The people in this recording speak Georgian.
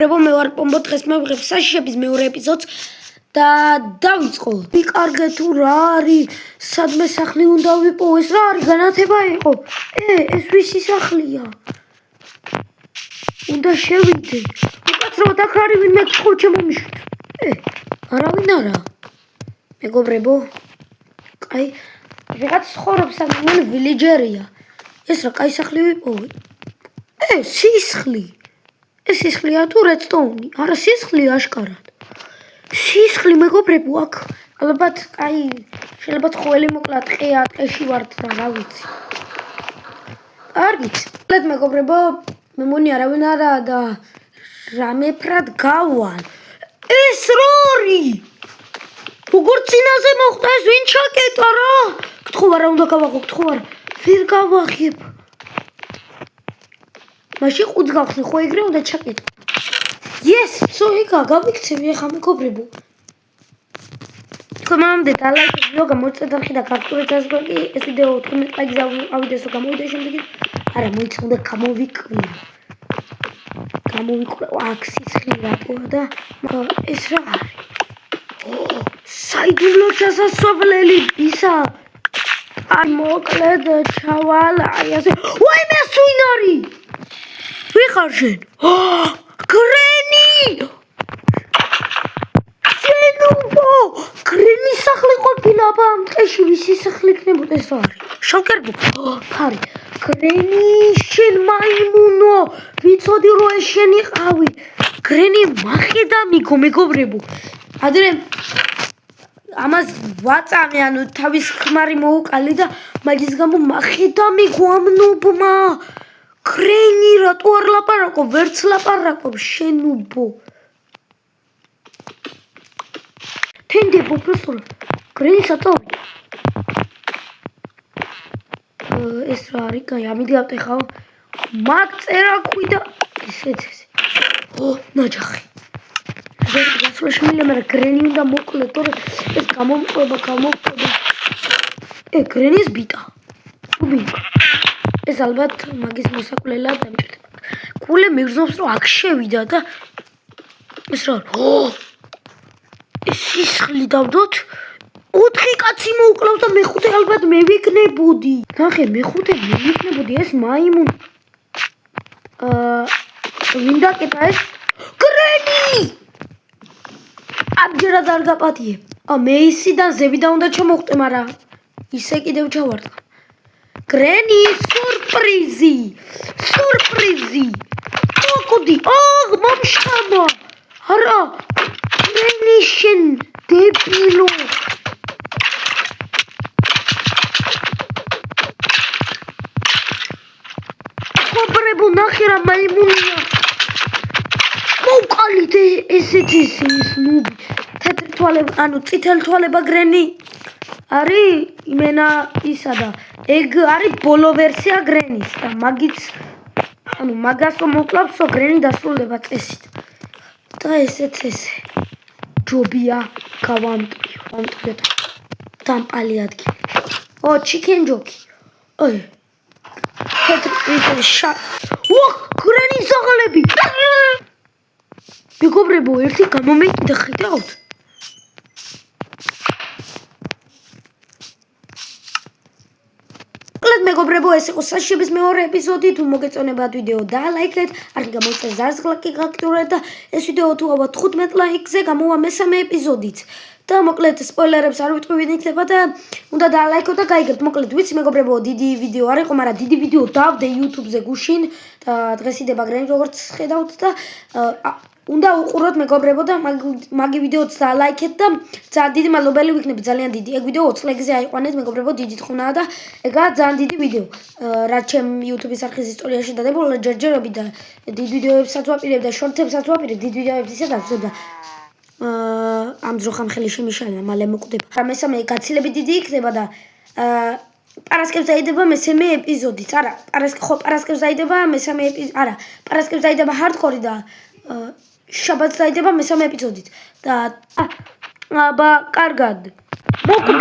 მე ვარ პომბო, დღეს მევიღებ საშიშების მეორე ეპიზოდს და დავიწყო. მიკარგე თუ რა არის, სადმე სახლი უნდა ვიპოვო, ეს რა არის, განათება იყო. ეს ვისი სახლია? უნდა შევიდე. უკაცრავად აქ არის ვინმე გიყო ჩემო მიშვით. არავინ არა. მეგობრებო, კაი, ვიღაც ცხოვრობს აქ, მან ვილიჯერია. ეს რა, კაი სახლი ვიპოვე. სისხლი. ეს სისხლია თუ რედსტოუნი? არა, სისხლია აშკარად. სისხლი მეგობრებო, აქ ალბათ კაი, შეიძლება ცხოველი მოკლა ტყეა, ტყეში ვართ და რა ვიცი. კარგით, მეგობრებო, მე მგონი არავინ არა და რამე ფრად გავალ. ეს რა არის? როგორც წინაზე მოხდა ეს ვინ ჩაკეტა რა? გთხოვ არა უნდა გავაღო, გთხოვ არა. ვერ გავაღებ. მაშინ ხუთს გავხსნი, ხო ეგრე უნდა ჩაკეტო. გავიქცევი ახლა მეგობრებო. მანამდე დალაიქეთ ვიდეო, გამოიწვიეთ არხი და გაგტურეთ ეს ვიდეო 15 ლაიქზე ავიდეს რომ გამოვიდა შემდეგი. არა, მოიცავდა გამოვიკვირო. აქ სისხლი რატოა და ეს რა არის? საიდუმლო ჩასასვლელი ისა. აი მოკლედ ჩავალ, აი ასე. ვაიმე ეს ვინ არის? ვიხარ შენ? გრენი! გრენის სახლი ყოფილა ამ ტყეში, ვისი სახლი იქნებოდა ეს რა არის? შავკერბო, ფარი. გრენი, შენ მაიმუნო, ვიცოდი რომ ეს შენ იყავი. გრენი მახედა მიგო მეგობრებო. ადრე ამას ვაწამე, ანუ თავის ხმარი მოუყალი და მაგის გამო მახედა მიგო ამ ნუბმა. გრენი რატო არ ლაპარაკობ, ვერც ლაპარაკობ შენ ნუბო. თენდე პროფესორ, გრენი საწოლი. ეს რა არის? კაი, ამიდგავთ ახლა. მაგ წერაქვი და ესეც. ნაჯახი. გასვლა შემიძლია, მაგრამ გრენი უნდა მოკლე, თორე ეს გამომყვება. გრენის ბიტა. ეს ალბათ მაგის მოსაკვლელად დამჭირდება. კულე მიგრძნობს რომ აქ შევიდა და ეს რა არის? ეს სისხლი დავდოთ? 4 კაცი მოუკლავს და მეხუთე ალბათ მე ვიქნებოდი. ნახე, მეხუთე მე ვიქნებოდი, ეს მაიმუნ. ვინ დაკეტა ეს? გრენი! ამჯერად არ გაპატიებ. მე ისიდან ზევიდან უნდა ჩამოვხტე, მაგრამ ისე კიდევ ჩავარდა. გრენი, სურპრიზი! მოკვდი, მომშამა! არა! გრენი შენ დებილო! მეგობრებო, ნახე რა მაიმუნია! მოვყალით ესეც ის ნუბი. თეთრი თვალება, ანუ წითელი თვალება გრენი არის იმენა ისა და ეგ არის ბოლო ვერსია გრენის და მაგიც ანუ მაგას რომ მოკლავს რომ გრენი დასრულდება წესით. და ესეც ესე. ჯობია გავამტკიოთ. დამპალი ადგილი. ჩიკენ ჯოკი. თეთრი შა. გრენის სახლები. მეგობრებო, ერთი გამომეკიდა ხედავთ. მეგობრებო, ეს იყო საშიშების მეორე ეპიზოდი. თუ მოგეწონებათ ვიდეო დალაიქეთ, არხი გამოიწვიეთ ზარზღლაკი გაქტურეთ და ეს ვიდეო თუ ალბათ 15 ლაიქზე გამოვა მესამე ეპიზოდით. და მოკლედ სპოილერებს არ ვიტყვი ვინ იქნება და უნდა დალაიქოთ და გაიგებთ. მოკლედ ვიცი მეგობრებო, დიდი ვიდეო არ იყო, მაგრამ დიდი ვიდეო დავდე YouTube-ზე გუშინ და დღეს იდება გრენი როგორც ხედავთ და უნდა უყუროთ მეგობრებო და მაგი ვიდეოც დალაიქეთ და ძალიან დიდი მადლობელი ვიქნები, ძალიან დიდი. ეგ ვიდეო 20 ლაიქზე აიყვანეთ მეგობრებო, დიდი თხოვნა და ეგაა ძალიან დიდი ვიდეო. რაც ჩემ YouTube-ის არხის ისტორიაში დადებულა ჯერჯერობით და დიდ ვიდეოებსაც ვაპირებ და შორტებსაც ვაპირებ, დიდ ვიდეოებს ისედაც და ამ ძროხამ ხელი შემიშალა, მალე მოკვდება. მესამე გაცილებით დიდი იქნება და პარასკევს დაიდება მესამე ეპიზოდიც. არა, პარასკევს დაიდება მესამე ეპიზოდი. არა, პარასკევს დაიდება ჰარდკორი და შაბათს დაიდება მესამე ეპიზოდით და აბა კარგად. მოკვდი.